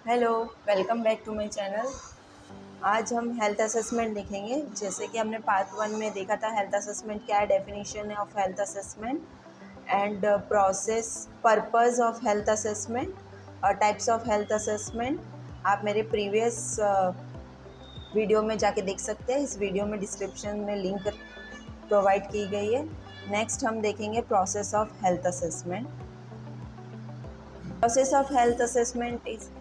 Hello, welcome back to my channel. आज हम health assessment देखेंगे। जैसे कि हमने पार्ट 1 में देखा था हेल्थ असेसमेंट क्या है, डेफिनेशन है of health assessment and process purpose of health assessment और टाइप्स ऑफ हेल्थ असेसमेंट। आप मेरे प्रीवियस वीडियो में जाके देख सकते हैं। इस वीडियो में डिस्क्रिप्शन में लिंक प्रोवाइड की गई है। नेक्स्ट हम देखेंगे process of health assessment. Process of health assessment is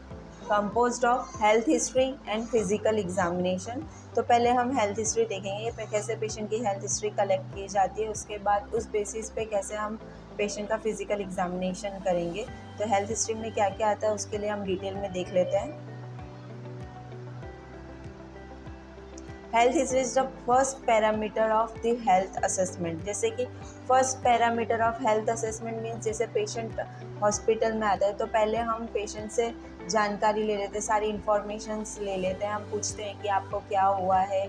composed of health history and physical examination। तो पहले हम हेल्थ हिस्ट्री देखेंगे कैसे पेशेंट की हेल्थ हिस्ट्री कलेक्ट की जाती है, उसके बाद उस बेसिस पे कैसे हम पेशेंट का फिजिकल एग्जामिनेशन करेंगे। तो हेल्थ हिस्ट्री में क्या क्या आता है उसके लिए हम डिटेल में देख लेते हैं। Health history is the first parameter of the health assessment. जैसे कि first parameter of health assessment means जैसे पेशेंट हॉस्पिटल में आता है तो पहले हम पेशेंट से जानकारी ले लेते हैं, सारी इंफॉर्मेशंस ले लेते हैं। हम पूछते हैं कि आपको क्या हुआ है,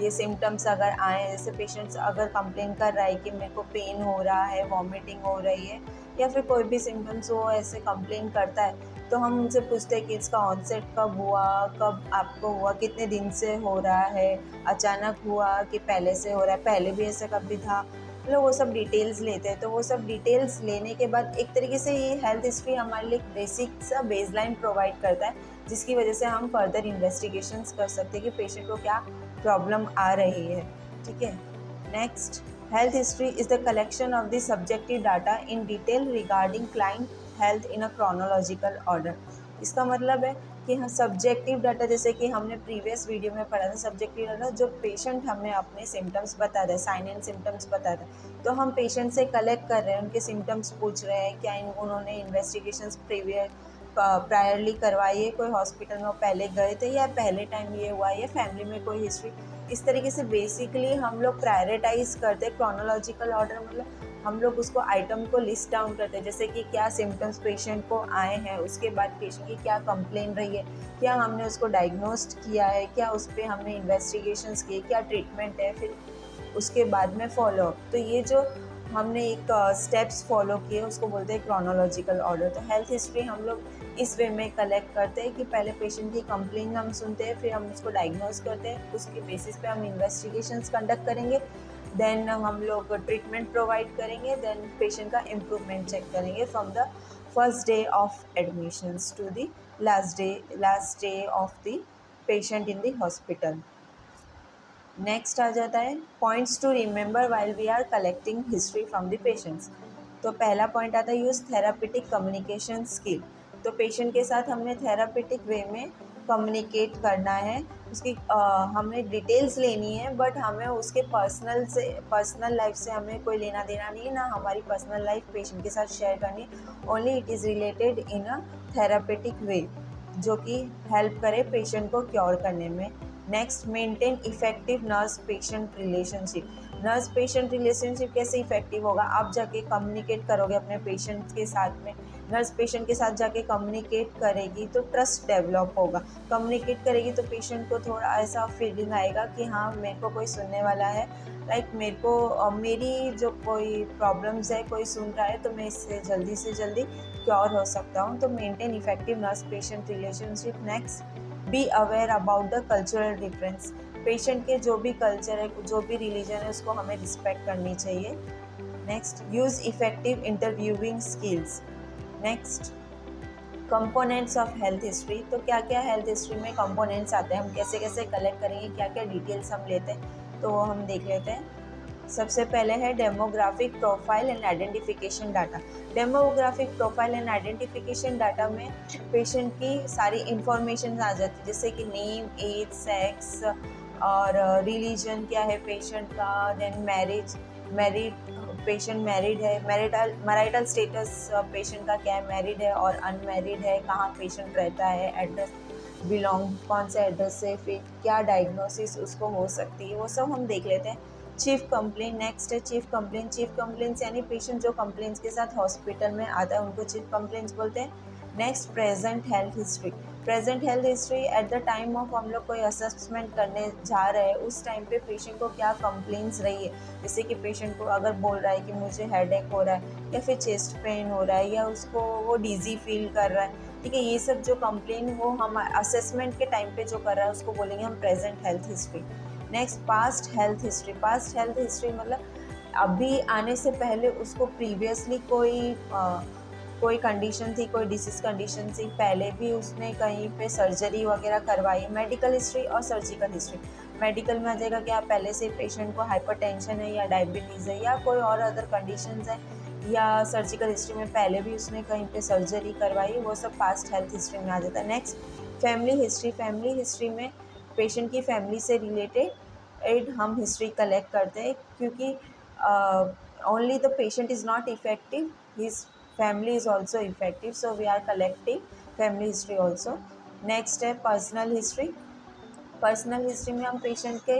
ये सिम्टम्स अगर आए, जैसे पेशेंट्स अगर कंप्लेन कर रहा है कि मेरे को पेन हो रहा है, वॉमिटिंग हो रही है या फिर कोई भी सिम्टम्स वो ऐसे कंप्लेन करता है तो हम उनसे पूछते हैं कि इसका ऑनसेट कब हुआ, कब आपको हुआ, कितने दिन से हो रहा है, अचानक हुआ कि पहले से हो रहा है, पहले भी ऐसा कभी था। मतलब वो सब डिटेल्स लेते हैं। तो वो सब डिटेल्स लेने के बाद एक तरीके से ये हेल्थ हिस्ट्री हमारे लिए एक बेसिक सा बेसलाइन प्रोवाइड करता है, जिसकी वजह से हम फर्दर इन्वेस्टिगेशंस कर सकते हैं कि पेशेंट को क्या प्रॉब्लम आ रही है। ठीक है। Next, health history is the collection of the subjective data in detail regarding client health in a chronological order. इसका मतलब है कि हम सब्जेक्टिव डाटा, जैसे कि हमने प्रीवियस वीडियो में पढ़ा था, सब्जेक्टिव डाटा जो पेशेंट हमें अपने सिम्टम्स बता रहे हैं, साइन एंड सिम्टम्स बता रहे हैं, तो हम पेशेंट से कलेक्ट कर रहे हैं, उनके सिम्टम्स पूछ रहे हैं, क्या उन्होंने इन्वेस्टिगेशंस प्रायरली करवाई है, कोई हॉस्पिटल में वो पहले गए थे या पहले टाइम ये हुआ है, या फैमिली में कोई हिस्ट्री। इस तरीके से बेसिकली हम लोग प्रायोरिटाइज करते हैं क्रोनोलॉजिकल ऑर्डर, मतलब हम लोग उसको आइटम को लिस्ट डाउन करते हैं, जैसे कि क्या सिम्टम्स पेशेंट को आए हैं, उसके बाद पेशेंट की क्या कंप्लेन रही है, क्या हमने उसको डायग्नोस्ट किया है, क्या उस पर हमने इन्वेस्टिगेशंस किए, क्या ट्रीटमेंट है, फिर उसके बाद में फॉलोअप। तो ये जो हमने एक स्टेप्स फॉलो किए उसको बोलते हैं क्रोनोलॉजिकल ऑर्डर। तो हेल्थ हिस्ट्री हम लोग इस वे में कलेक्ट करते हैं कि पहले पेशेंट की कंप्लेन हम सुनते हैं, फिर हम उसको डायग्नोस करते हैं, उसके बेसिस पे हम इन्वेस्टिगेशंस कंडक्ट करेंगे, देन हम लोग ट्रीटमेंट प्रोवाइड करेंगे, देन पेशेंट का इम्प्रूवमेंट चेक करेंगे from the first day of admissions to the last day of the patient in the hospital. Next आ जाता है points to remember while we are collecting history from the patients. तो पहला point आता है use therapeutic communication skill. तो patient के साथ हमने थेरापिटिक वे में कम्युनिकेट करना है, उसकी हमें डिटेल्स लेनी है, बट हमें उसके पर्सनल लाइफ से हमें कोई लेना देना नहीं है, ना हमारी पर्सनल लाइफ पेशेंट के साथ शेयर करनी है। Only it is related in a therapeutic way जो कि हेल्प करे पेशेंट को क्योर करने में। Next, maintain effective nurse patient relationship. Nurse patient relationship कैसे इफेक्टिव होगा, आप जाके कम्युनिकेट करोगे अपने पेशेंट के साथ में, नर्स पेशेंट के साथ जाके कम्युनिकेट करेगी तो ट्रस्ट डेवलप होगा। कम्युनिकेट करेगी तो पेशेंट को थोड़ा ऐसा फीलिंग आएगा कि हाँ मेरे को कोई सुनने वाला है, लाइक मेरे को मेरी जो कोई प्रॉब्लम्स है कोई सुन रहा है, तो मैं इससे जल्दी से जल्दी क्योर हो सकता हूँ। तो maintain effective nurse patient relationship. Next, be aware about the cultural difference. Patient के जो भी कल्चर है, जो भी रिलीजन है, उसको हमें रिस्पेक्ट करनी चाहिए। Next, use effective interviewing skills. Next, components of health history. तो क्या क्या हेल्थ हिस्ट्री में कंपोनेंट्स आते हैं, हम कैसे कैसे कलेक्ट करेंगे, क्या क्या डिटेल्स हम लेते हैं, तो वो हम देख लेते हैं। सबसे पहले है demographic profile and identification data. Demographic profile and identification data में पेशेंट की सारी इंफॉर्मेशन आ जाती है, जैसे कि नेम, एज, सेक्स और रिलीजन क्या है पेशेंट का, देन मैरिड पेशेंट मैरिड है, मैरिटल स्टेटस पेशेंट का क्या है, मैरिड है और अनमैरिड है, कहाँ पेशेंट रहता है, एड्रेस बिलोंग कौन से एड्रेस से, फिर क्या डायग्नोसिस उसको हो सकती है, वो सब हम देख लेते हैं। Chief complain. नेक्स्ट है चीफ कंप्लेन। चीफ कंप्लेन्स यानी पेशेंट जो कंप्लेंट्स के साथ हॉस्पिटल में आता है उनको चीफ कंप्लेंट्स बोलते हैं। Next, present health history. Present health history at the time of हम लोग कोई असेसमेंट करने जा रहे हैं उस टाइम पे पेशेंट को क्या कंप्लेंट्स रही है, जैसे कि पेशेंट को अगर बोल रहा है कि मुझे हेडेक हो रहा है या फिर चेस्ट पेन हो रहा है या उसको वो डिजी फील कर रहा है, ठीक है, ये सब जो कंप्लेन वो हम असेसमेंट के टाइम पे जो कर रहा है उसको बोलेंगे हम present health history. Next past health history. Past health history मतलब अभी आने से पहले उसको प्रीवियसली कोई कंडीशन थी, कोई डिसीज़ कंडीशन थी, पहले भी उसने कहीं पे सर्जरी वगैरह करवाई। मेडिकल हिस्ट्री और सर्जिकल हिस्ट्री। मेडिकल में आ जाएगा कि आप पहले से पेशेंट को हाइपरटेंशन है या डायबिटीज़ है या कोई और अदर कंडीशंस है, या सर्जिकल हिस्ट्री में पहले भी उसने कहीं पे सर्जरी करवाई, वो सब पास्ट हेल्थ हिस्ट्री में आ जाता है। Next family history. Family history में पेशेंट की फैमिली से रिलेटेड हम हिस्ट्री कलेक्ट करते हैं, क्योंकि only the patient is not effective, his family is also effective, so we are collecting family history also. Next है पर्सनल हिस्ट्री। पर्सनल हिस्ट्री में हम पेशेंट के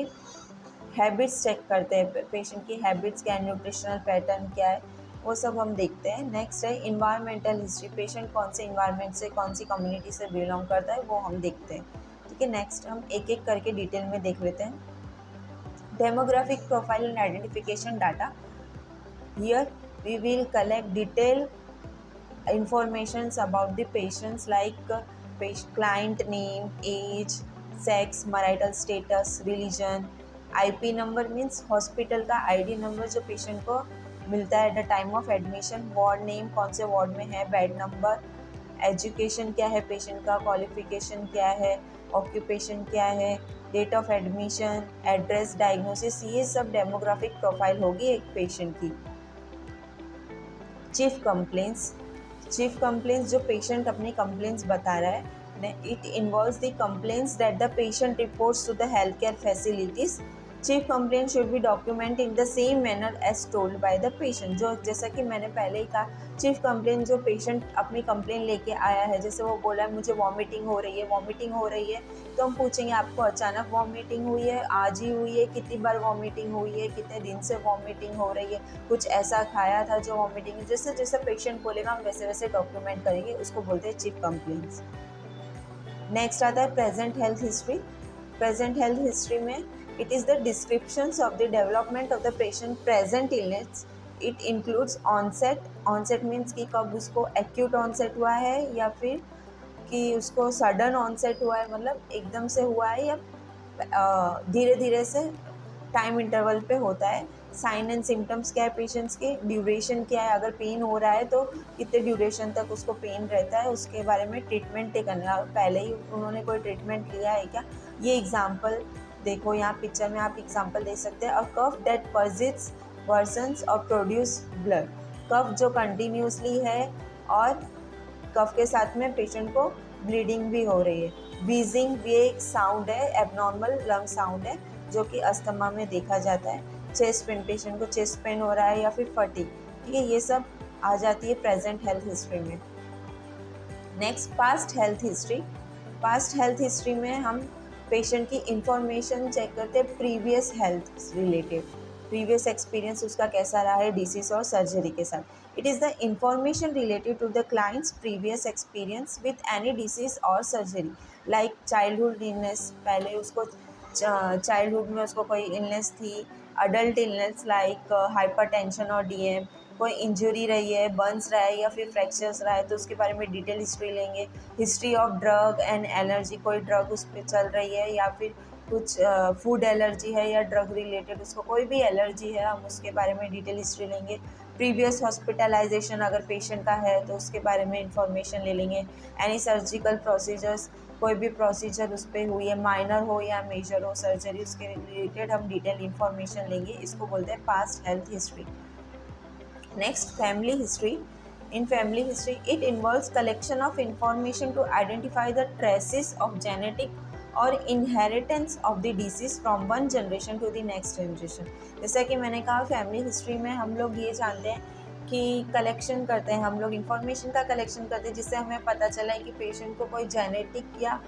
हैबिट्स चेक करते हैं, पेशेंट की हैबिट्स क्या है, न्यूट्रिशनल पैटर्न क्या है, वो सब हम देखते हैं। नेक्स्ट है इन्वायरमेंटल हिस्ट्री। पेशेंट कौन से इन्वायरमेंट से, कौन सी कम्युनिटी से बिलोंग करता है, वो हम देखते हैं, ठीक है। नेक्स्ट हम एक एक करके डिटेल में देख लेते हैं। Demographic profile and identification data. Here we will collect detailed informations about the patients like client name, age, sex, marital status, religion. IP number means hospital का ID number जो patient को मिलता है at the time of admission. Ward name, कौन से ward में है, bed number, education क्या है पेशेंट का, क्वालिफिकेशन क्या है, ऑक्यूपेशन क्या है, date of admission, address, diagnosis, ये सब डेमोग्राफिक प्रोफाइल होगी एक पेशेंट की। Chief complaints. चीफ कंप्लेंट्स जो पेशेंट अपनी कंप्लेंट्स बता रहा है, it involves the complaints that the patient reports to the health care facilities. Chief complaint should be document in the same manner as told by the patient. जो जैसा कि मैंने पहले ही कहा, चीफ कंप्लेंट जो पेशेंट अपनी कंप्लेंट लेके आया है, जैसे वो बोला है मुझे वॉमिटिंग हो रही है, वॉमिटिंग हो रही है, तो हम पूछेंगे आपको अचानक वॉमिटिंग हुई है, आज ही हुई है, कितनी बार वॉमिटिंग हुई है, कितने दिन से वॉमिटिंग हो रही है, कुछ ऐसा खाया था जो वॉमिटिंग, जैसे जैसे पेशेंट बोलेगा हम वैसे वैसे डॉक्यूमेंट करेंगे, उसको बोलते हैं चीफ कंप्लेंट्स। नेक्स्ट आता है present health history. Present health history में it is the descriptions of the development of the patient present illness. It includes onset. onset means कि कब उसको acute onset हुआ है या फिर कि उसको sudden onset हुआ है, मतलब एकदम से हुआ है या धीरे धीरे से टाइम इंटरवल पे होता है। साइन एंड सिम्टम्स क्या है पेशेंट्स के, ड्यूरेशन क्या है, अगर पेन हो रहा है तो कितने ड्यूरेशन तक उसको पेन रहता है, उसके बारे में ट्रीटमेंट करना, पहले ही उन्होंने कोई ट्रीटमेंट लिया है क्या। ये एग्जाम्पल देखो, यहाँ पिक्चर में आप एग्जांपल दे सकते हैं। अ कफ दैट परसिस्ट्स, वर्सन्स और प्रोड्यूस ब्लड। कफ जो कंटिन्यूसली है और कफ के साथ में पेशेंट को ब्लीडिंग भी हो रही है। व्हीजिंग भी एक साउंड है, एबनॉर्मल लंग साउंड है, जो कि अस्थमा में देखा जाता है। चेस्ट पेन, पेशेंट को चेस्ट पेन हो रहा है या फिर फटीग, ठीक है, ये सब आ जाती है प्रेजेंट हेल्थ हिस्ट्री में। Next past health history. Past health history में हम पेशेंट की इंफॉर्मेशन चेक करते हैं previous health related, previous experience उसका कैसा रहा है डिसीज और सर्जरी के साथ। It is the information related to the client's previous experience with any disease और सर्जरी, लाइक चाइल्डहुड इलनेस, पहले उसको चाइल्डहुड में उसको कोई इलनेस थी, अडल्ट इलनेस लाइक हाइपरटेंशन और डीएम, कोई इंजरी रही है, बर्न्स रहा है या फिर फ्रैक्चर्स रहा है तो उसके बारे में डिटेल हिस्ट्री लेंगे। History of drug and allergy, कोई ड्रग उस पर चल रही है या फिर कुछ फूड एलर्जी है या ड्रग रिलेटेड उसको कोई भी एलर्जी है, हम उसके बारे में डिटेल हिस्ट्री लेंगे। प्रीवियस हॉस्पिटलाइजेशन अगर पेशेंट का है तो उसके बारे में इंफॉर्मेशन ले लेंगे। एनी सर्जिकल प्रोसीजर्स, कोई भी प्रोसीजर उस पर हुई है, माइनर हो या मेजर हो सर्जरी, उसके रिलेटेड हम डिटेल इंफॉर्मेशन लेंगे, इसको बोलते हैं past health history. Next, family history. In family history, it involves collection of information to identify the traces of genetic or inheritance of the disease from one generation to the next generation. जैसा कि मैंने कहा family history में हम लोग ये जानते हैं कि कलेक्शन करते हैं, हम लोग इंफॉर्मेशन का कलेक्शन करते हैं जिससे हमें पता चला है कि पेशेंट को कोई जेनेटिक या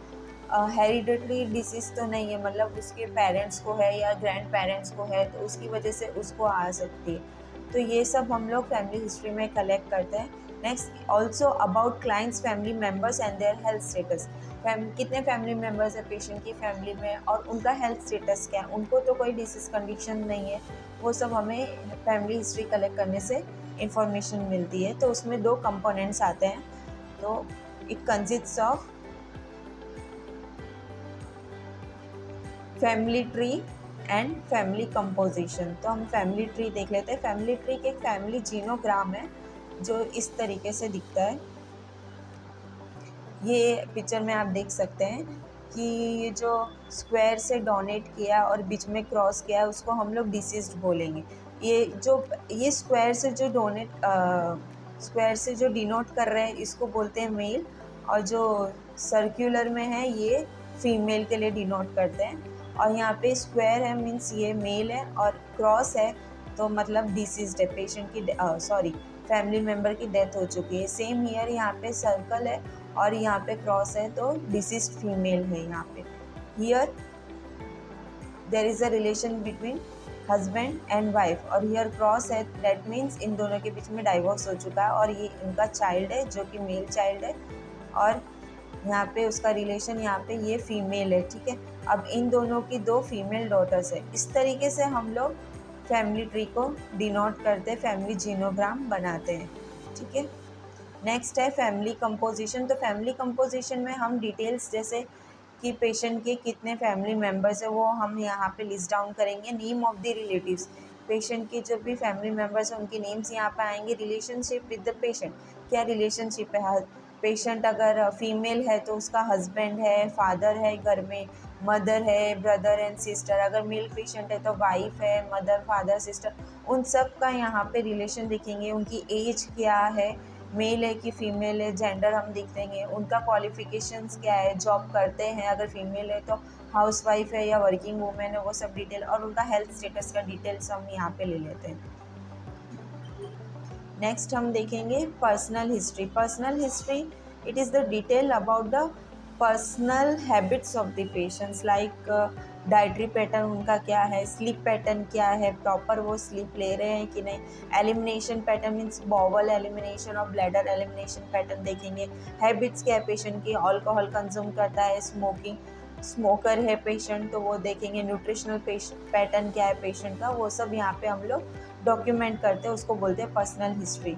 हेरिडिटरी डिसीज़ तो नहीं है, मतलब उसके पेरेंट्स को है या ग्रैंड पेरेंट्स को है तो उसकी वजह से उसको आ सकती है। तो ये सब हम लोग फैमिली हिस्ट्री में कलेक्ट करते हैं। Next also about clients family members and their health status, कितने फैमिली मेम्बर्स है पेशेंट की फैमिली में और उनका हेल्थ स्टेटस क्या है, उनको तो कोई डिसीज कंडीशन नहीं है, वो सब हमें फैमिली हिस्ट्री कलेक्ट करने से इंफॉर्मेशन मिलती है। तो उसमें 2 कंपोनेंट्स आते हैं, तो it consists of family tree and family composition. तो हम फैमिली ट्री देख लेते हैं। फैमिली ट्री के एक फैमिली जीनोग्राम है जो इस तरीके से दिखता है। ये पिक्चर में आप देख सकते हैं कि ये जो स्क्वायर से डोनेट किया और बीच में क्रॉस किया उसको हम लोग डिसीज्ड बोलेंगे। ये स्क्वायर से जो डिनोट कर रहे हैं इसको बोलते हैं मेल, और जो सर्कुलर में है ये फीमेल के लिए डिनोट करते हैं। और यहाँ पे स्क्वायर है मीन्स ये मेल है, और क्रॉस है तो मतलब डिसीज्ड है, पेशेंट की फैमिली मेम्बर की डेथ हो चुकी है। सेम ईयर यहाँ पे सर्कल है और यहाँ पे क्रॉस है तो डिसीज्ड फीमेल है। यहाँ पे here there is a relation between husband and wife, और हियर क्रॉस है, दैट मीन्स इन दोनों के बीच में डाइवोर्स हो चुका है और ये इनका चाइल्ड है जो कि मेल चाइल्ड है, और यहाँ पे उसका रिलेशन यहाँ पे ये फीमेल है। ठीक है, अब इन दोनों की 2 फीमेल डॉटर्स है। इस तरीके से हम लोग फैमिली ट्री को डिनोट करते, फैमिली जीनोग्राम बनाते हैं। ठीक है, नेक्स्ट है फैमिली कंपोजिशन। तो फैमिली कंपोजिशन में हम डिटेल्स जैसे कि पेशेंट के कितने फैमिली मेम्बर्स है वो हम यहाँ पे लिस्ट डाउन करेंगे। Name of the relatives, patient के जो भी फैमिली मेम्बर्स हैं उनकी नेम्स यहाँ पे आएंगे। रिलेशनशिप विद द पेशेंट, क्या रिलेशनशिप है, पेशेंट अगर फीमेल है तो उसका हस्बैंड है, फादर है घर में, मदर है, ब्रदर एंड सिस्टर। अगर मेल पेशेंट है तो वाइफ है, मदर, फादर, सिस्टर, उन सब का यहाँ पे रिलेशन दिखेंगे। उनकी एज क्या है, मेल है कि फीमेल है, जेंडर हम लिख देंगे। उनका क्वालिफिकेशंस क्या है, जॉब करते हैं, अगर फीमेल है तो हाउस वाइफ है या वर्किंग वूमेन है, वो सब डिटेल, और उनका हेल्थ स्टेटस का डिटेल्स हम यहाँ पे ले लेते हैं। नेक्स्ट हम देखेंगे personal history. Personal history, it is the detail about the personal habits of the patients, like dietary pattern उनका क्या है, स्लीप पैटर्न क्या है, प्रॉपर वो स्लीप ले रहे हैं कि नहीं, elimination pattern means bowel elimination और ब्लैडर एलिमिनेशन पैटर्न देखेंगे। हैबिट्स क्या है पेशेंट की, अल्कोहल कंज्यूम करता है, स्मोकर है पेशेंट तो वो देखेंगे। न्यूट्रिशनल पैटर्न क्या है पेशेंट का, वो सब यहाँ पे हम लोग डॉक्यूमेंट करते हैं, उसको बोलते हैं पर्सनल हिस्ट्री।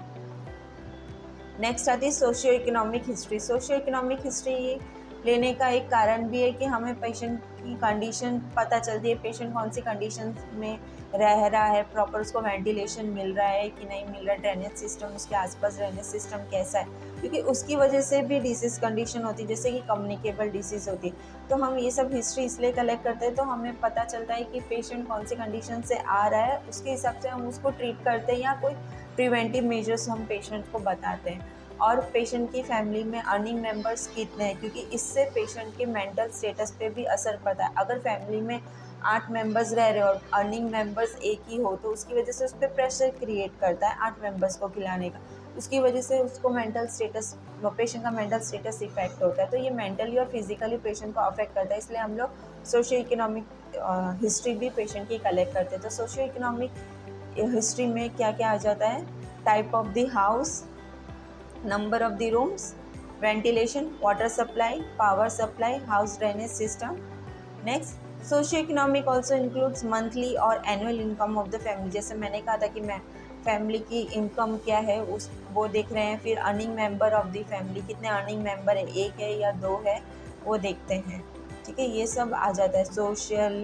नेक्स्ट आती है socio economic history. Socio economic history लेने का एक कारण भी है कि हमें पेशेंट की कंडीशन पता चलती है, पेशेंट कौन सी कंडीशन में रह रहा है, प्रॉपर उसको वेंटिलेशन मिल रहा है कि नहीं मिल रहा है, ड्रेनेज सिस्टम, उसके आसपास ड्रेनेज सिस्टम कैसा है, क्योंकि उसकी वजह से भी डिसीज़ कंडीशन होती है, जैसे कि कम्युनिकेबल डिसीज़ होती है। तो हम ये सब हिस्ट्री इसलिए कलेक्ट करते हैं तो हमें पता चलता है कि पेशेंट कौन सी कंडीशन से आ रहा है, उसके हिसाब से हम उसको ट्रीट करते हैं या कोई प्रिवेंटिव मेजर्स हम पेशेंट को बताते हैं। और पेशेंट की फैमिली में अर्निंग मेंबर्स कितने हैं, क्योंकि इससे पेशेंट के मेंटल स्टेटस पे भी असर पड़ता है। अगर फैमिली में 8 मेंबर्स रह रहे हो और अर्निंग मेंबर्स एक ही हो तो उसकी वजह से उस पर प्रेशर क्रिएट करता है 8 मेंबर्स को खिलाने का, उसकी वजह से उसको मेंटल स्टेटस, पेशेंट का मेंटल स्टेटस इफेक्ट होता है। तो ये मेंटली और फिजिकली पेशेंट को अफेक्ट करता है, इसलिए हम लोग सोशियो इकोनॉमिक हिस्ट्री भी पेशेंट की कलेक्ट करते हैं। तो सोशियो इकोनॉमिक हिस्ट्री में क्या क्या आ जाता है, type of the house, number of the rooms, ventilation, water supply, power supply, house drainage system. Next, socio-economic also includes monthly और annual income of the family। जैसे मैंने कहा था कि मैं फैमिली की इनकम क्या है उस वो देख रहे हैं। फिर earning member of the family, कितने अर्निंग मेंबर है, 1 है या 2 है, वो देखते हैं। ठीक है, ये सब आ जाता है। सोशल,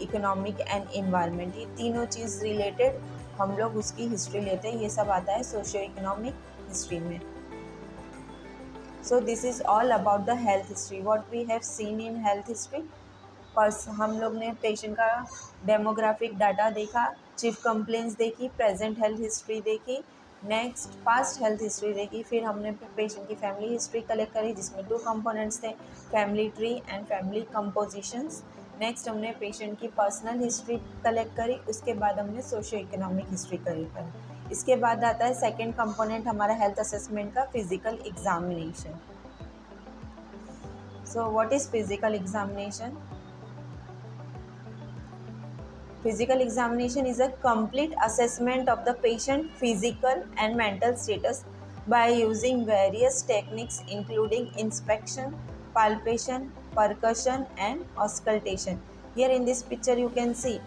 इकोनॉमिक एंड इन्वायरमेंट, ये तीनों चीज़ रिलेटेड हम लोग उसकी हिस्ट्री लेते हैं, ये सब आता है सोशियो इकोनॉमिक हिस्ट्री में। So this is all about the health history, what we have seen in health history. First हम लोग ने पेशेंट का डेमोग्राफिक डाटा देखा, चीफ कंप्लेंट्स देखी, प्रेजेंट हेल्थ हिस्ट्री देखी, नेक्स्ट पास्ट हेल्थ हिस्ट्री देखी, फिर हमने पेशेंट की फैमिली हिस्ट्री कलेक्ट करी जिसमें 2 कंपोनेंट्स थे, family tree and family compositions. Next हमने पेशेंट की पर्सनल हिस्ट्री कलेक्ट करी, उसके बाद हमने सोशियो इकोनॉमिक हिस्ट्री करी। इसके बाद आता है सेकंड कंपोनेंट हमारा हेल्थ असेसमेंट का, physical examination. So what is physical examination? Physical examination is a complete assessment of the patient physical and mental status by using various techniques including inspection, palpation, percussion and auscultation. Here in this picture you can see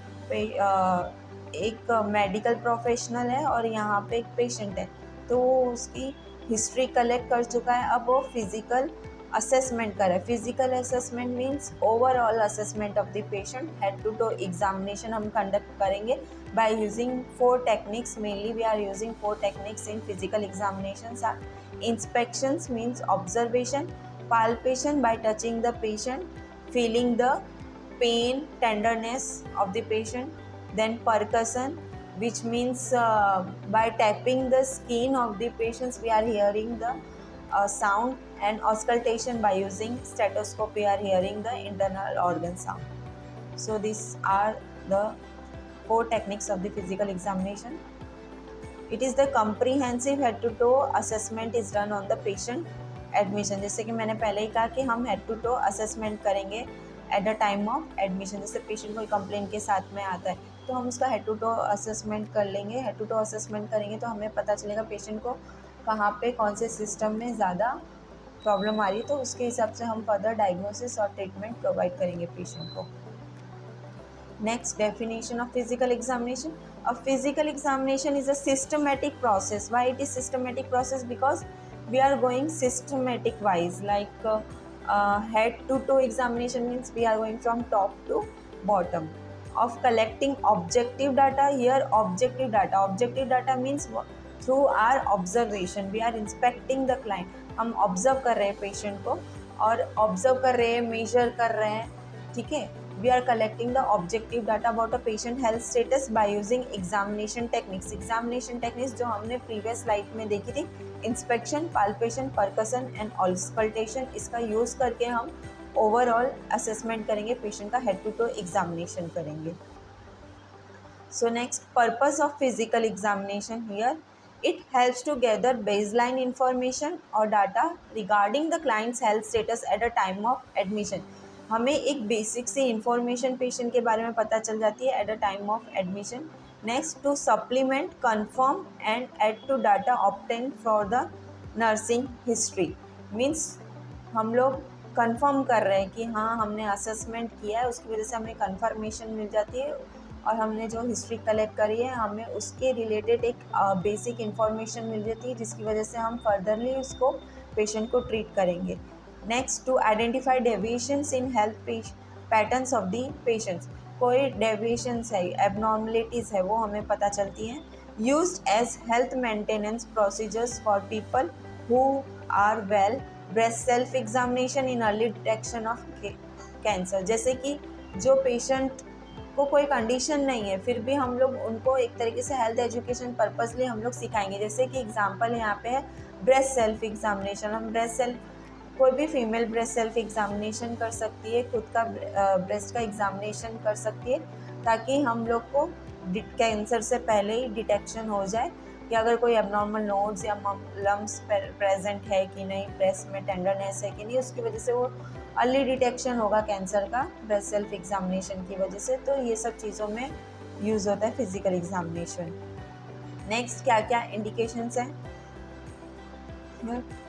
एक medical professional है और यहाँ पे एक patient है, तो वो उसकी हिस्ट्री कलेक्ट कर चुका है। अब वो फिजिकल असेसमेंट कर रहा है। Physical assessment means overall assessment of the patient. Head to toe examination हम कंडक्ट करेंगे by using 4 techniques. Mainly we are using 4 techniques in physical examinations are inspections means observation, palpation by touching the patient, feeling the pain, tenderness of the patient, then percussion which means by tapping the skin of the patients we are hearing the sound, and auscultation by using stethoscope we are hearing the internal organ sound. So these are the 4 techniques of the physical examination. It is the comprehensive head to toe assessment is done on the patient admission. जैसे कि मैंने पहले ही कहा कि हम head to toe assessment करेंगे at the time of admission. जैसे पेशेंट कोई कंप्लेंट के साथ में आता है तो हम उसका हेड टू टो असेसमेंट कर लेंगे। हेड टू टो असेसमेंट करेंगे तो हमें पता चलेगा पेशेंट को कहाँ पे कौन से सिस्टम में ज़्यादा प्रॉब्लम आ रही है, तो उसके हिसाब से हम फर्दर डायग्नोसिस और ट्रीटमेंट प्रोवाइड करेंगे पेशेंट को। Next, definition of physical examination. A physical examination is a systematic process. Why it is systematic process? Because we are going systematic wise, like head to toe examination means we are going from top to bottom. Of collecting objective data. Here objective data. Objective data means through our observation we are inspecting the client. हम observe कर रहे हैं patient को और observe कर रहे हैं, measure कर रहे हैं, ठीक है। We are collecting the objective data about a patient health status by using examination techniques. Examination techniques जो हमने previous slide में देखी थी, inspection, palpation, percussion and auscultation, इसका use करके हम overall assessment करेंगे, patient का head to toe examination करेंगे। So next, purpose of physical examination here. It helps to gather baseline information or data regarding the client's health status at a time of admission. हमें एक basic सी information patient के बारे में पता चल जाती है at a time of admission. Next, to supplement, confirm and add to data obtain for the nursing history. Means हम लोग कंफर्म कर रहे हैं कि हाँ हमने असेसमेंट किया है, उसकी वजह से हमें कंफर्मेशन मिल जाती है और हमने जो हिस्ट्री कलेक्ट करी है हमें उसके रिलेटेड एक बेसिक इन्फॉर्मेशन मिल जाती है जिसकी वजह से हम फर्दरली उसको पेशेंट को ट्रीट करेंगे। Next, to identify deviations in health patterns of the patients. कोई डेविएशंस है, एबनॉर्मलिटीज़ है, वो हमें पता चलती हैं। Used as health maintenance procedures for people who are well. Breast self examination in early detection of cancer. जैसे कि जो पेशेंट को कोई कंडीशन नहीं है फिर भी हम लोग उनको एक तरीके से हेल्थ एजुकेशन पर्पसली हम लोग सिखाएंगे। जैसे कि एग्जांपल यहाँ पे है ब्रेस्ट सेल्फ एग्जामिनेशन। हम ब्रेस्ट सेल्फ, कोई भी फीमेल ब्रेस्ट सेल्फ एग्जामिनेशन कर सकती है, खुद का ब्रेस्ट का एग्जामिनेशन कर सकती है ताकि हम लोग को कैंसर से पहले ही डिटेक्शन हो जाए कि अगर कोई एबनॉर्मल नोड्स या लम्स प्रेजेंट है कि नहीं, ब्रेस्ट में टेंडरनेस है कि नहीं, उसकी वजह से वो अर्ली डिटेक्शन होगा कैंसर का ब्रेस्ट सेल्फ एग्जामिनेशन की वजह से। तो ये सब चीज़ों में यूज़ होता है फिजिकल एग्जामिनेशन। नेक्स्ट, क्या क्या इंडिकेशंस हैं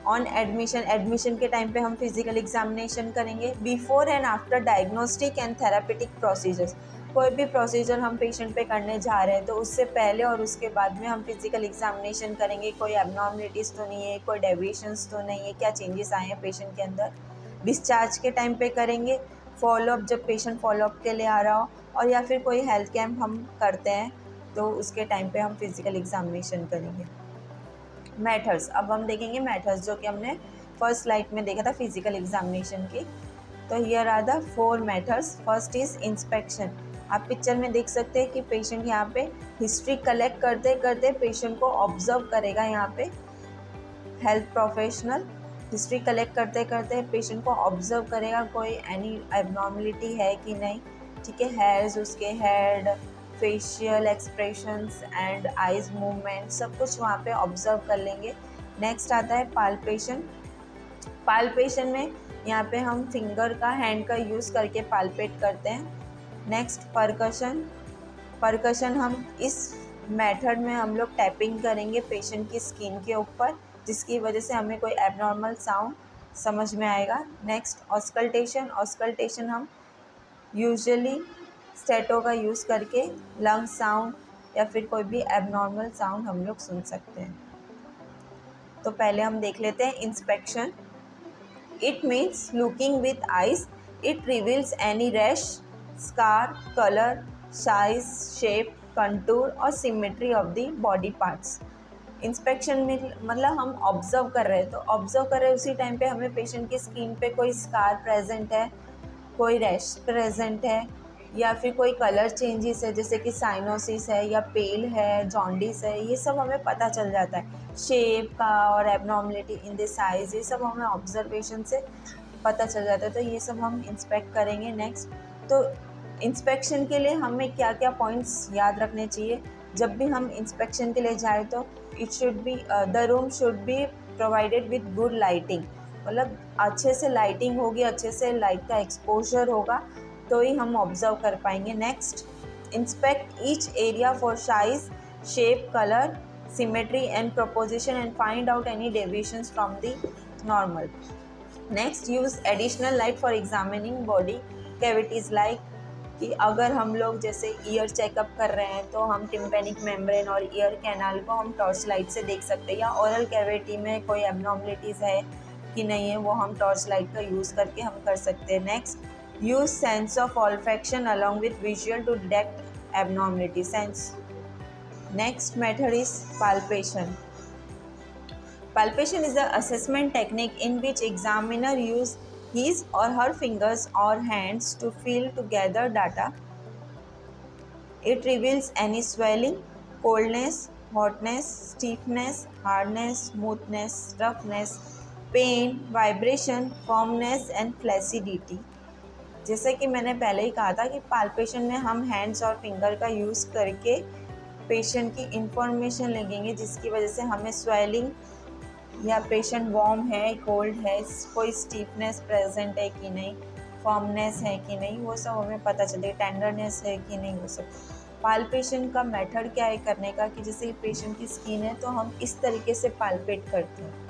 ऑन एडमिशन। एडमिशन के टाइम पे हम फिजिकल एग्जामिनेशन करेंगे। Before and after diagnostic and therapeutic procedures. कोई भी प्रोसीजर हम पेशेंट पे करने जा रहे हैं तो उससे पहले और उसके बाद में हम फिजिकल एग्जामिनेशन करेंगे। कोई एबनॉर्मलिटीज़ तो नहीं है, कोई डेविएशंस तो नहीं है, क्या चेंजेस आए हैं पेशेंट के अंदर। डिस्चार्ज के टाइम पे करेंगे। फॉलोअप, जब पेशेंट फॉलोअप के लिए आ रहा हो, और या फिर कोई हेल्थ कैंप हम करते हैं तो उसके टाइम पे हम फिजिकल एग्जामिनेशन करेंगे। मेथड्स, अब हम देखेंगे मेथड्स जो कि हमने फर्स्ट स्लाइड में देखा था फिजिकल एग्जामिनेशन की। तो here are the 4 methods. First is inspection. आप पिक्चर में देख सकते हैं कि पेशेंट यहाँ पे हिस्ट्री कलेक्ट करते करते पेशेंट को ऑब्जर्व करेगा। यहाँ पे हेल्थ प्रोफेशनल हिस्ट्री कलेक्ट करते करते पेशेंट को ऑब्जर्व करेगा कोई एनी एबनॉर्मलिटी है कि नहीं, ठीक है। हेयर्स, उसके head, facial expressions and eyes movement, सब कुछ वहाँ पे ऑब्जर्व कर लेंगे। नेक्स्ट आता है पाल्पेशन। पाल्पेशन में यहाँ पे हम फिंगर का, हैंड का यूज़ करके पाल्पेट करते हैं। Next, percussion. परकशन हम इस मेथड में हम लोग टैपिंग करेंगे पेशेंट की स्किन के ऊपर। जिसकी वजह से हमें कोई एबनॉर्मल साउंड समझ में आएगा। Next auscultation. ऑस्कल्टेशन हम यूजुअली स्टेटो का यूज़ करके लंग साउंड या फिर कोई भी एबनॉर्मल साउंड हम लोग सुन सकते हैं। तो पहले हम देख लेते हैं inspection. It means looking with eyes. It reveals any rash, scar, colour, size, shape, contour और symmetry of the body parts. Inspection में मतलब हम ऑब्जर्व कर रहे हैं, तो ऑब्जर्व कर रहे हैं उसी टाइम पे हमें पेशेंट की स्किन पे कोई स्कार प्रेजेंट है, कोई रैश प्रेजेंट है, या फिर कोई कलर चेंजेस है जैसे कि साइनोसिस है या पेल है, जॉन्डिस है, ये सब हमें पता चल जाता है। शेप का और एबनॉर्मलिटी इन द साइज, ये सब हमें ऑब्जर्वेशन से पता चल जाता है। तो ये सब हम इंस्पेक्ट करेंगे। नेक्स्ट, तो इंस्पेक्शन के लिए हमें क्या क्या पॉइंट्स याद रखने चाहिए। जब भी हम इंस्पेक्शन के लिए जाए तो it should be the room should be provided with good lighting, मतलब अच्छे से लाइटिंग होगी, अच्छे से लाइट का एक्सपोजर होगा तो ही हम ऑब्जर्व कर पाएंगे। Next, inspect each area for size, shape, colour, symmetry and proposition and find out any deviations from the normal. Next, use additional light for examining body cavities, like कि अगर हम लोग जैसे ईयर चेकअप कर रहे हैं तो हम टिम्पेनिक मेम्ब्रेन और ईयर कैनाल को हम टॉर्च लाइट से देख सकते हैं, या ओरल कैविटी में कोई एबनॉर्मलिटीज़ है कि नहीं है वो हम टॉर्च लाइट का यूज़ करके हम कर सकते हैं। Next, use sense of olfaction along with visual to detect abnormality sense. Next method is palpation. Palpation is the assessment technique in which examiner use his or her fingers or hands to feel to gather data. It reveals any swelling, coldness, hotness, stiffness, hardness, smoothness, roughness, pain, vibration, firmness and flaccidity. जैसे कि मैंने पहले ही कहा था कि palpation में हम हैंड्स और फिंगर का यूज़ करके पेशेंट की इंफॉर्मेशन लेंगे, जिसकी वजह से हमें स्वेलिंग या पेशेंट वार्म है, कोल्ड है, कोई स्टीफनेस प्रेजेंट है कि नहीं, फॉर्मनेस है कि नहीं, वो सब हमें पता चले, टेंडरनेस है कि नहीं, वो सब। पाल्पेशन का मेथड क्या है करने का कि जैसे पेशेंट की स्किन है तो हम इस तरीके से पाल्पेट करते हैं,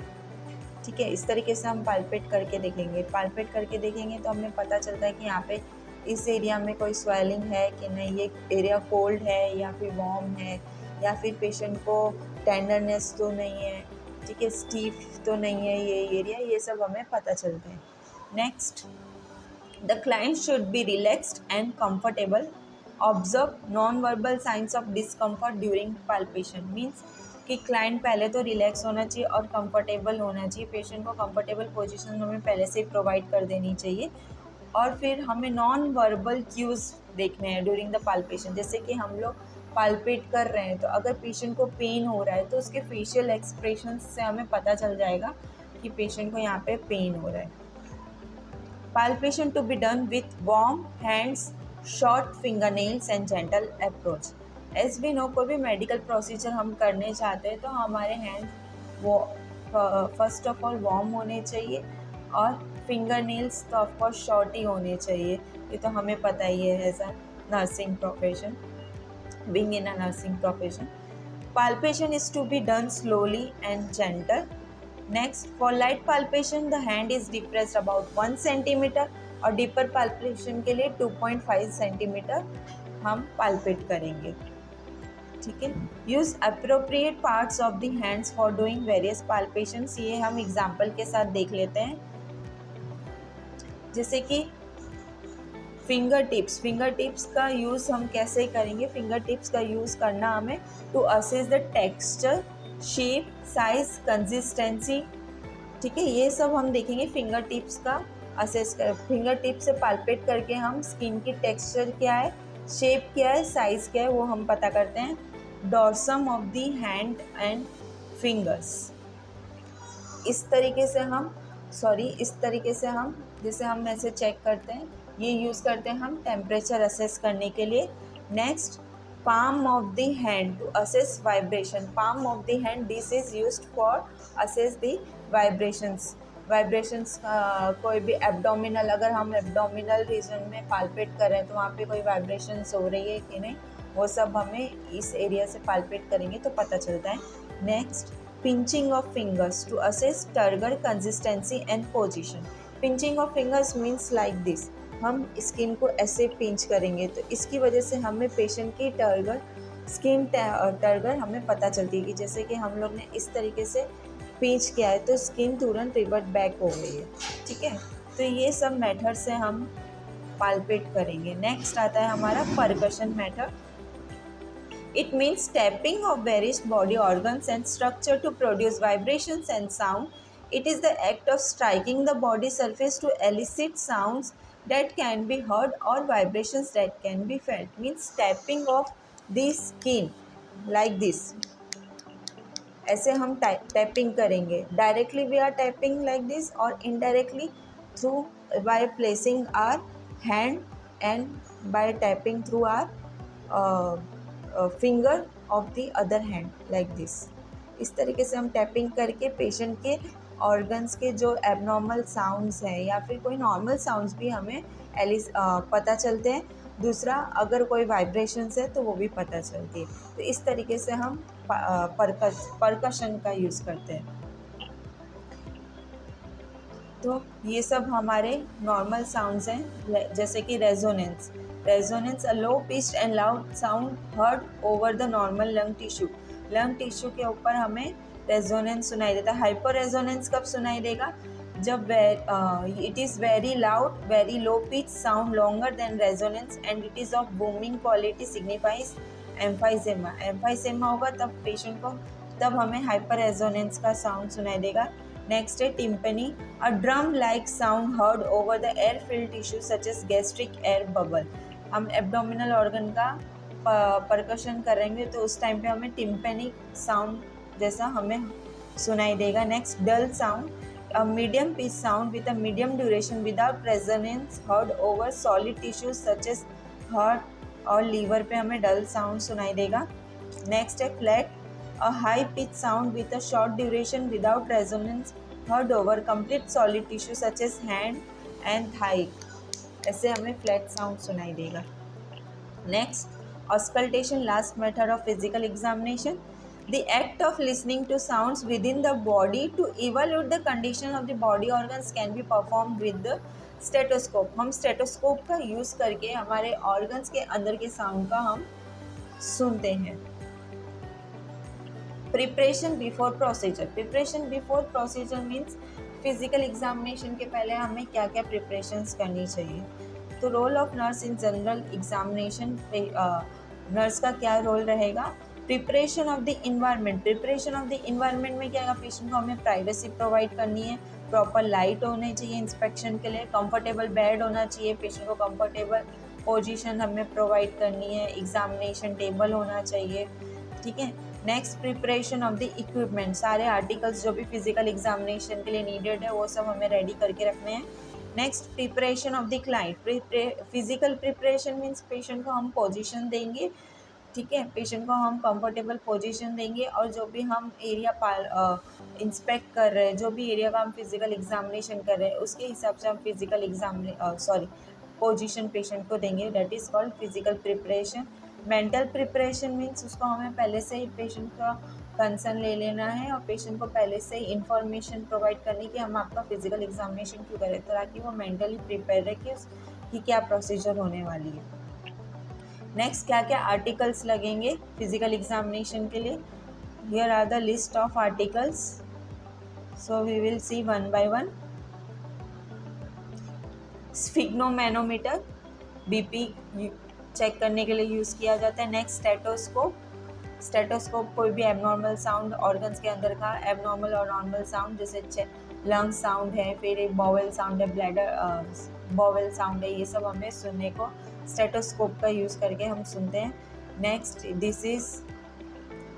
ठीक है, इस तरीके से हम पाल्पेट करके देखेंगे। पाल्पेट करके देखेंगे तो हमें पता चलता है कि यहाँ पे इस एरिया में कोई स्वेलिंग है कि नहीं, ये एरिया कोल्ड है या फिर वार्म है, या फिर पेशेंट को टेंडरनेस तो नहीं है, ठीक है, स्टीफ तो नहीं है ये एरिया, ये सब हमें पता चलता है। Next, the client should be relaxed and comfortable. Observe non verbal science of discomfort during palpation. Means कि क्लाइंट पहले तो रिलैक्स होना चाहिए और कंफर्टेबल होना चाहिए। पेशेंट को कंफर्टेबल पोजीशन हमें पहले से ही प्रोवाइड कर देनी चाहिए, और फिर हमें नॉन वर्बल क्यूज़ देखने हैं ड्यूरिंग द पाल्पेशन। जैसे कि हम लोग पाल्पेट कर रहे हैं तो अगर पेशेंट को पेन हो रहा है तो उसके फेशियल एक्सप्रेशन से हमें पता चल जाएगा कि पेशेंट को यहाँ पे पेन हो रहा है। Palpation to be done with warm hands, short finger nails and gentle approach. As we know, कोई भी मेडिकल प्रोसीजर हम करने चाहते हैं तो हमारे हैंड वो फर्स्ट ऑफ ऑल वार्म होने चाहिए, और फिंगर नेल्स तो ऑफकोर्स शॉर्ट ही होने चाहिए, ये तो हमें पता ही है as a nursing profession, being in a nursing profession. Palpation is to be done slowly and gentle. Next, for light palpation, the hand is depressed about 1 centimeter, और deeper palpation के लिए 2.5 centimeter हम palpate करेंगे, ठीक है। Use appropriate parts of the hands for doing various palpations. ये हम example के साथ देख लेते हैं। जैसे कि फिंगर टिप्स का यूज़ हम कैसे करेंगे। फिंगर टिप्स का यूज़ करना हमें to assess the texture, shape, size, consistency, ठीक है, ये सब हम देखेंगे। फिंगर टिप्स का असेस कर, फिंगर टिप से पाल्पेट करके हम स्किन की टेक्सचर क्या है, शेप क्या है, साइज़ क्या है, वो हम पता करते हैं। Dorsum of the hand and fingers, इस तरीके से हम जैसे हम ऐसे चेक करते हैं, ये यूज़ करते हैं हम टेम्परेचर असेस करने के लिए। Next, palm of the hand to assess vibration. Palm of the hand, this is used for assess the vibrations. कोई भी एब्डोमिनल, अगर हम एब्डोमिनल रीजन में पाल्पेट कर रहे हैं तो वहाँ पे कोई वाइब्रेशंस हो रही है कि नहीं, वो सब हमें इस एरिया से पाल्पेट करेंगे तो पता चलता है। Next, pinching of fingers to assess turgor consistency and position. Pinching of fingers means like this. हम स्किन को ऐसे पिंच करेंगे तो इसकी वजह से हमें पेशेंट की टर्गर हमें पता चलती है कि जैसे कि हम लोग ने इस तरीके से पिंच किया है तो स्किन तुरंत रिवर्ट बैक हो गई है, ठीक है। तो ये सब मेथड से हम पाल्पेट करेंगे। नेक्स्ट आता है हमारा percussion method. It means tapping of various body organs and structure to produce vibrations and sound. It is the act of striking the body surface to elicit sounds that can be heard or vibrations that can be felt. Means tapping of the skin like this. ऐसे हम tapping करेंगे। Directly we are tapping like this और indirectly through by placing our hand and by tapping through our finger of the other hand like this. इस तरीके से हम tapping करके patient के ऑर्गन्स के जो एबनॉर्मल साउंड्स हैं या फिर कोई नॉर्मल साउंड्स भी हमें पता चलते हैं। दूसरा, अगर कोई वाइब्रेशंस है तो वो भी पता चलती है। तो इस तरीके से हम परकशन का यूज़ करते हैं। तो ये सब हमारे नॉर्मल साउंड्स हैं, जैसे कि resonance. Resonance a low pitched and loud sound heard over the normal lung tissue. Lung tissue के ऊपर हमें रेजोनेंस सुनाई देता है। हाइपर रेजोनेंस कब सुनाई देगा? जब it is very loud, very low pitch sound longer than resonance and it is of booming quality signifies emphysema. Emphysema होगा तब हमें हाइपर रेजोनेंस का साउंड सुनाई देगा। नेक्स्ट है tympany, a drum like sound heard over the air filled tissue such as gastric air bubble. हम abdominal organ का percussion करेंगे तो उस टाइम पे हमें टिम्पनी साउंड जैसा हमें सुनाई देगा। Next, dull sound, a medium pitch sound with a medium duration without resonance heard over solid tissues such as heart और लीवर पे हमें डल साउंड सुनाई देगा। नेक्स्ट है flat, a high pitch sound with a short duration without resonance heard over complete solid tissue such as hand and thigh। ऐसे हमें flat sound सुनाई देगा। Next, auscultation, last method of physical examination, the act of listening to sounds within the body to evaluate the condition of the body organs can be performed with the stethoscope। हम stethoscope का use करके हमारे organs के अंदर के sound का हम सुनते हैं। Preparation before procedure. Preparation before procedure means physical examination के पहले हमें क्या क्या प्रिपरेशंस करनी चाहिए। तो role of nurse in general examination, nurse का क्या रोल रहेगा? Preparation of the environment. Preparation of the environment में क्या है, पेशेंट को हमें प्राइवेसी प्रोवाइड करनी है, प्रॉपर लाइट होनी चाहिए इंस्पेक्शन के लिए, कंफर्टेबल बेड होना चाहिए, पेशेंट को कंफर्टेबल पोजीशन हमें प्रोवाइड करनी है, एग्जामिनेशन टेबल होना चाहिए, ठीक है। Next, preparation of the equipment, सारे आर्टिकल्स जो भी फिजिकल एग्जामिनेशन के लिए नीडेड है वो सब हमें रेडी करके रखने हैं। Next, preparation of the client. Physical preparation means patient को हम पोजीशन देंगे, ठीक है, पेशेंट को हम कंफर्टेबल पोजीशन देंगे और जो भी हम एरिया इंस्पेक्ट कर रहे हैं, जो भी एरिया का हम फिजिकल एग्जामिनेशन कर रहे हैं उसके हिसाब से हम फिजिकल पोजीशन पेशेंट को देंगे। That is called physical preparation. Mental preparation means उसको हमें पहले से ही पेशेंट का कंसर्न ले लेना है और पेशेंट को पहले से ही इंफॉर्मेशन प्रोवाइड करनी कि हम आपका फिजिकल एग्जामिनेशन क्यों करें, ताकि वो मेंटली प्रिपेयर रहे कि क्या प्रोसीजर होने वाली है। नेक्स्ट, क्या क्या आर्टिकल्स लगेंगे फिजिकल एग्जामिनेशन के लिए? Here are the list of articles, so we will see one by one. Sphygmomanometer, BP check करने के लिए यूज़ किया जाता है। Next, stethoscope. स्टेटोस्कोप कोई भी एबनॉर्मल साउंड ऑर्गन्स के अंदर का एबनॉर्मल और नॉर्मल साउंड, जैसे लंग साउंड है, फिर एक बॉवेल साउंड है, ब्लैडर बॉवेल साउंड है, ये सब हमें सुनने को स्टेटोस्कोप का यूज़ करके हम सुनते हैं। Next, this is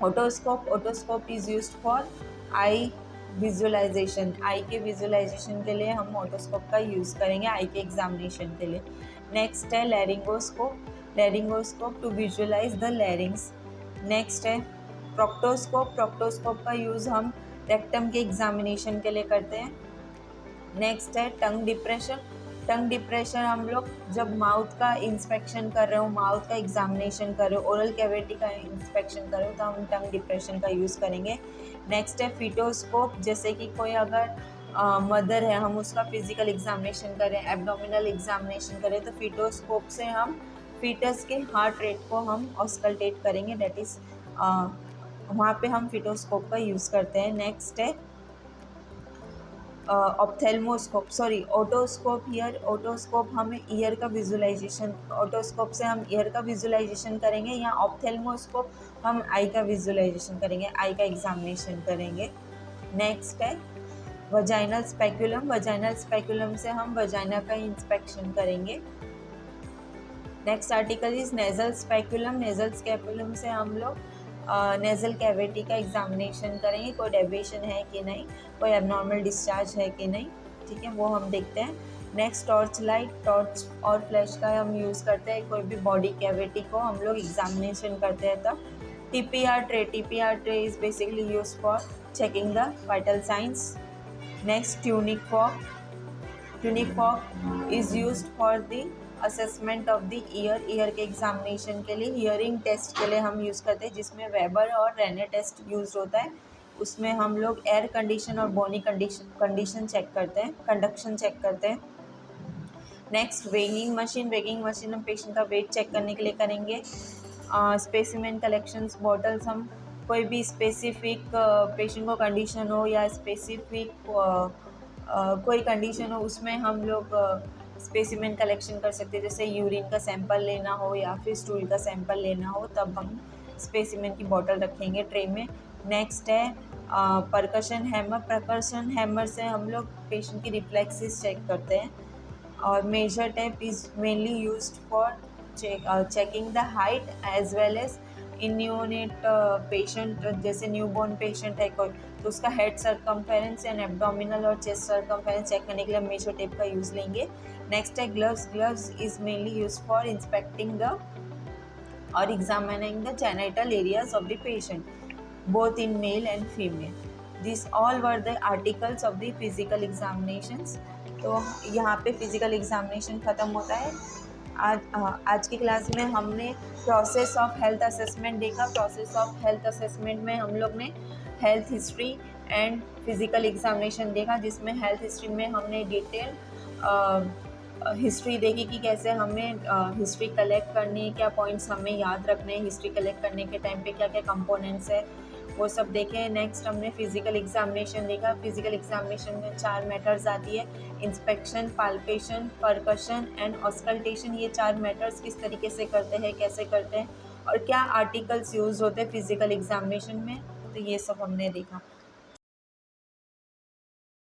otoscope. Otoscope is used for eye visualisation. Eye के विजुअलाइजेशन के लिए हम ओटोस्कोप का यूज़ करेंगे आई के एग्जामिनेशन के लिए। नेक्स्ट है laryngoscope. Laryngoscope to visualize the larynx. Next है प्रोक्टोस्कोप। प्रोक्टोस्कोप का यूज़ हम रेक्टम के एग्जामिनेशन के लिए करते हैं। नेक्स्ट है टंग डिप्रेशन। टंग डिप्रेशन हम लोग जब माउथ का इंस्पेक्शन कर रहे हो, माउथ का एग्जामिनेशन कर रहे हो, ओरल कैविटी का इंस्पेक्शन कर रहे हो, तो हम टंग डिप्रेशन का यूज़ करेंगे। नेक्स्ट है फिटोस्कोप, जैसे कि कोई अगर मदर है, हम उसका फिजिकल एग्जामिनेशन करें, एब्डोमिनल एग्जामिनेशन करें, तो फिटोस्कोप से हम फीटस के हार्ट रेट को हम ऑस्कल्टेट करेंगे, दैट इज़ वहाँ पे हम फिटोस्कोप का यूज़ करते हैं। नेक्स्ट है ophthalmoscope, sorry otoscope. Here otoscope हमें ईयर का विजुअलाइजेशन, ओटोस्कोप से हम ईयर का विजुअलाइजेशन करेंगे, या ऑप्थेल्मोस्कोप हम आई का विजुअलाइजेशन करेंगे, आई का एग्जामिनेशन करेंगे। नेक्स्ट है वजाइनल स्पेक्युलम, वजाइनल स्पेक्युलम से हम वजाइना का इंस्पेक्शन करेंगे। Next article is nasal speculum, nasal speculum से हम लोग नेजल कैविटी का एग्जामिनेशन करेंगे, कोई डेविएशन है कि नहीं, कोई एबनॉर्मल डिस्चार्ज है कि नहीं, ठीक है, वो हम देखते हैं। नेक्स्ट टॉर्च लाइट, टॉर्च और फ्लैश का हम यूज़ करते हैं, कोई भी बॉडी कैविटी को हम लोग एग्जामिनेशन करते हैं तब। TPR tray, TPR tray is basically use for checking the vital signs. Next tuning fork, tuning fork is used for the assessment of the ear, ear के एग्जामिनेशन के लिए, हियरिंग टेस्ट के लिए हम यूज़ करते हैं, जिसमें वेबर और रेने टेस्ट यूज होता है। उसमें हम लोग एयर कंडीशन और बोनी कंडीशन चेक करते हैं, कंडक्शन चेक करते हैं। Next weighing machine, weighing machine हम पेशेंट का वेट चेक करने के लिए करेंगे। स्पेसिमेन कलेक्शंस बॉटल्स, हम कोई भी स्पेसिफिक पेशेंट को कंडीशन हो या स्पेसिफिक कोई कंडीशन हो, उसमें हम लोग स्पेसिमेन कलेक्शन कर सकते हैं, जैसे यूरिन का सैंपल लेना हो या फिर स्टूल का सैंपल लेना हो, तब हम स्पेसिमेन की बॉटल रखेंगे ट्रे में। नेक्स्ट है परकशन हैमर, परकशन हैमर से हम लोग पेशेंट की रिफ्लेक्सेस चेक करते हैं। और measure tape is mainly used for checking the height as well as in neonate patient, जैसे न्यूबॉर्न पेशेंट है कोई, तो उसका हेड सर्कमफेरेंस एंड एब्डोमिनल और चेस्ट सर्कमफेरेंस चेक करने के लिए मेजर टेप का यूज़ लेंगे। नेक्स्ट है gloves, gloves is mainly use for inspecting the और examining the genital areas of the patient, both in male and female. These all were the articles of the physical examinations. तो यहाँ पे physical examination ख़त्म होता है। आज की class में हमने प्रोसेस ऑफ हेल्थ असेसमेंट देखा। प्रोसेस ऑफ हेल्थ असेसमेंट में हम लोग ने health history and physical examination देखा, जिसमें हेल्थ हिस्ट्री में हमने डिटेल हिस्ट्री देखी कि कैसे हमें हिस्ट्री कलेक्ट करनी है, क्या पॉइंट्स हमें याद रखने हैं हिस्ट्री कलेक्ट करने के टाइम पे, क्या क्या कंपोनेंट्स है, वो सब देखे। नेक्स्ट हमने फिजिकल एग्जामिनेशन देखा। फिजिकल एग्जामिनेशन में 4 मैटर्स आती है, inspection, palpation, percussion and auscultation. ये 4 मैटर्स किस तरीके से करते हैं, कैसे करते हैं और क्या आर्टिकल्स यूज़ होते हैं फिजिकल एग्जामिनेशन में, तो ये सब हमने देखा।